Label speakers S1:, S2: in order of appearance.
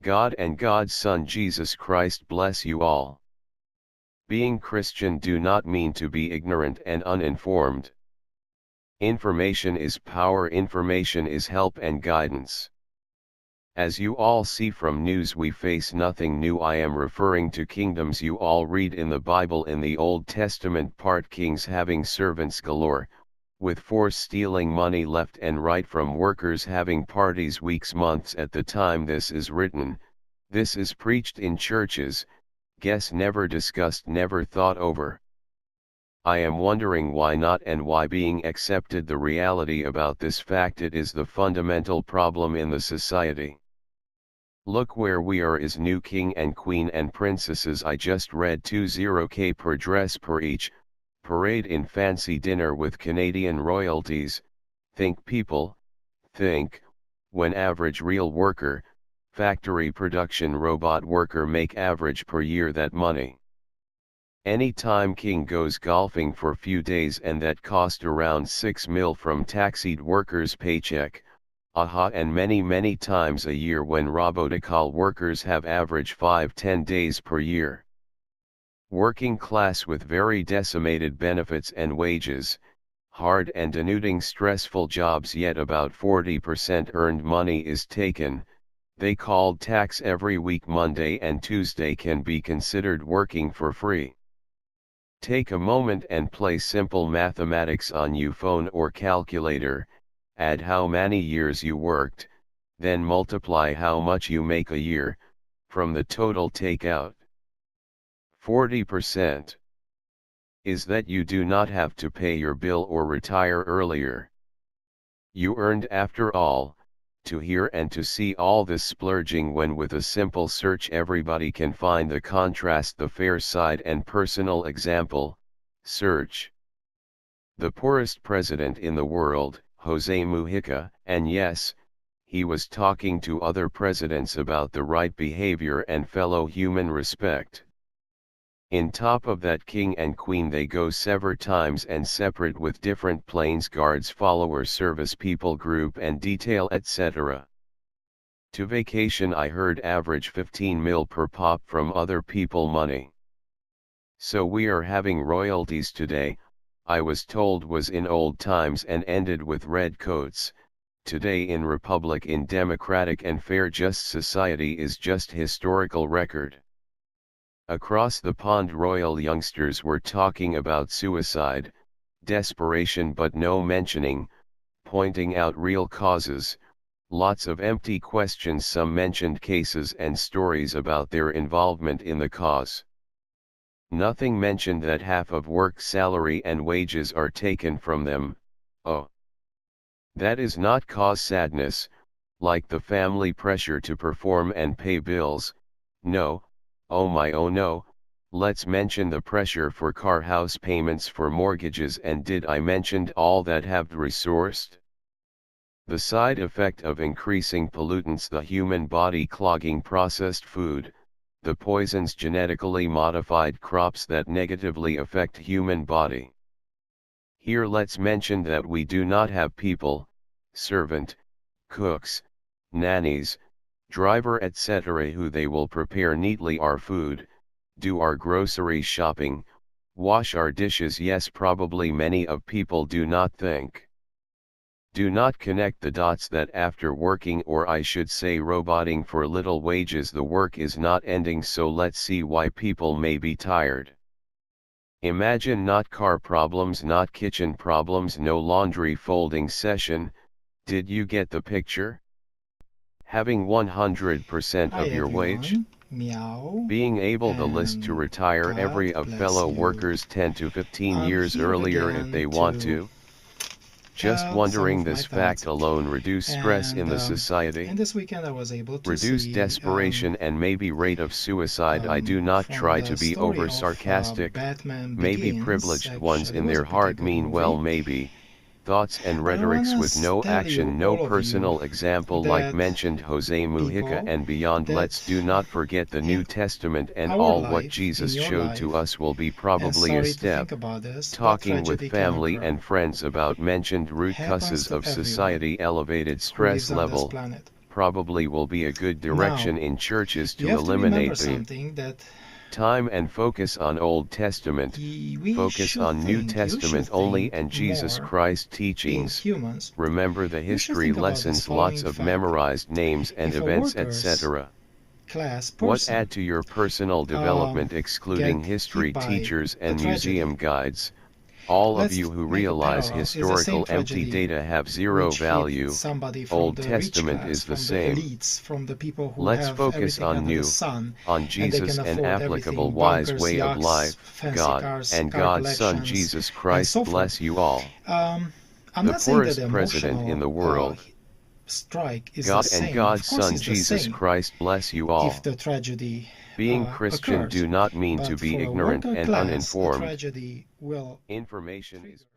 S1: God and God's Son Jesus Christ bless you all. Being Christian do not mean to be ignorant and uninformed. Information is power, information is help and guidance. As you all see from news, we face nothing new. I am referring to kingdoms you all read in the Bible. In the Old Testament part, kings having servants galore, with force stealing money left and right from workers, having parties weeks, months at the time this is written. This is preached in churches, guess never discussed, never thought over. I am wondering why not and why being accepted the reality about this fact. It is the fundamental problem in the society. Look where we are is new king and queen and princesses. I just read 20k per dress per each, parade in fancy dinner with Canadian royalties. Think people, think, when average real worker, factory production robot worker make average per year that money. Any time king goes golfing for few days and that cost around 6 mil from taxied workers paycheck. Aha, and many times a year when robotical workers have average 5-10 days per year. Working class with very decimated benefits and wages, hard and denuding stressful jobs, yet about 40% earned money is taken. They called tax every week. Monday and Tuesday can be considered working for free. Take a moment and play simple mathematics on your phone or calculator. Add how many years you worked, then multiply how much you make a year, from the total take out 40%. Is that you do not have to pay your bill or retire earlier. You earned after all. To hear and to see all this splurging, when with a simple search everybody can find the contrast, the fair side and personal example. Search. The poorest president in the world, Jose Mujica, and yes, he was talking to other presidents about the right behavior and fellow human respect. In top of that, king and queen, they go several times and separate with different planes, guards, followers, service people, group and detail, etc. To vacation, I heard average 15 mil per pop from other people money. So we are having royalties today. I was told was in old times and ended with red coats. Today in republic, in democratic and fair just society, is just historical record. Across the pond, royal youngsters were talking about suicide, desperation, but no mentioning, pointing out real causes. Lots of empty questions. Some mentioned cases and stories about their involvement in the cause. Nothing mentioned that half of work salary and wages are taken from them. Oh, that is not cause sadness, like the family pressure to perform and pay bills. No, oh my, oh no. Let's mention the pressure for car, house payments, for mortgages, and did I mentioned all that have resourced? The side effect of increasing pollutants, the human body clogging processed food, the poisons, genetically modified crops that negatively affect human body. Here let's mention that we do not have people, servant, cooks, nannies, driver, etc., who they will prepare neatly our food, do our grocery shopping, wash our dishes. Yes, probably many of people do not think. Do not connect the dots that after working, or I should say roboting for little wages, the work is not ending. So let's see why people may be tired. Imagine not car problems, not kitchen problems, no laundry folding session. Did you get the picture? Having 100%
S2: Hi
S1: of your wage?
S2: everyone, Meow,
S1: Being able the list to
S2: and
S1: retire
S2: God
S1: every of
S2: bless
S1: fellow
S2: you.
S1: workers 10 to 15
S2: I'm
S1: years
S2: here
S1: earlier if
S2: again
S1: they want
S2: to
S1: to? Just
S2: tell some
S1: wondering
S2: of my
S1: this fact
S2: thoughts.
S1: alone reduce stress in
S2: And
S1: the society?
S2: in this weekend I was able to
S1: Reduce
S2: see
S1: desperation and maybe rate of suicide. I do not
S2: from
S1: try
S2: the
S1: to be
S2: story
S1: over
S2: of
S1: sarcastic.
S2: Batman
S1: Maybe
S2: Begins.
S1: privileged ones
S2: Actually, it
S1: in
S2: was
S1: their
S2: a pretty
S1: heart
S2: good
S1: mean well,
S2: movie.
S1: maybe. Thoughts and
S2: But I
S1: rhetorics
S2: wanna
S1: with no
S2: tell you,
S1: action, no
S2: all of you,
S1: personal example, like
S2: that
S1: mentioned Jose Mujica
S2: people,
S1: and beyond.
S2: that
S1: Let's do not forget the New
S2: in
S1: Testament and
S2: our
S1: all what
S2: life, in
S1: Jesus
S2: your
S1: showed to
S2: life,
S1: us will be
S2: and
S1: probably a
S2: sorry to
S1: step.
S2: think about this, but
S1: Talking with
S2: tragedy can
S1: family
S2: occur.
S1: and friends about mentioned root
S2: Happens
S1: causes
S2: to
S1: of
S2: everyone
S1: society, elevated
S2: who
S1: stress
S2: lives on this
S1: level,
S2: planet.
S1: probably will be a good direction in churches to
S2: You have to remember
S1: eliminate the
S2: something that
S1: time and focus on Old Testament,
S2: we
S1: focus
S2: should
S1: on New
S2: think,
S1: Testament only and Jesus
S2: more
S1: Christ
S2: being
S1: teachings.
S2: humans.
S1: Remember the
S2: You should
S1: history
S2: think about this
S1: lessons, lots
S2: following
S1: of
S2: fact.
S1: memorized names and
S2: If a
S1: events,
S2: workers
S1: etc.
S2: class
S1: What
S2: person
S1: add to your personal development excluding
S2: get
S1: history
S2: hit by
S1: teachers
S2: a
S1: and
S2: tragedy.
S1: museum guides? All of
S2: Let's
S1: you who
S2: make a
S1: realize
S2: parallel. It's the same
S1: historical empty
S2: tragedy
S1: data have zero
S2: which hit
S1: value,
S2: somebody from
S1: Old
S2: the
S1: Testament
S2: rich class,
S1: is the
S2: from
S1: same.
S2: the elites, from the people who
S1: Let's
S2: have
S1: focus
S2: everything
S1: on
S2: under
S1: new,
S2: the sun,
S1: on
S2: and they
S1: Jesus
S2: can
S1: and
S2: afford
S1: applicable
S2: everything,
S1: wise
S2: bunkers,
S1: way of
S2: yachts,
S1: life,
S2: fancy
S1: God,
S2: cars,
S1: and
S2: car
S1: God's Son
S2: collections,
S1: Jesus
S2: and
S1: Christ
S2: so forth.
S1: bless you all.
S2: I'm
S1: The
S2: not saying that
S1: poorest
S2: the
S1: president in the
S2: emotional
S1: world,
S2: strike is
S1: God
S2: the same.
S1: and God's
S2: Of course,
S1: Son
S2: it's the
S1: Jesus
S2: same
S1: Christ bless you all.
S2: if the tragedy
S1: Being Christian
S2: occurs.
S1: do not mean to
S2: But
S1: be
S2: for a
S1: ignorant
S2: worker
S1: and
S2: class, a
S1: uninformed.
S2: tragedy will
S1: Information is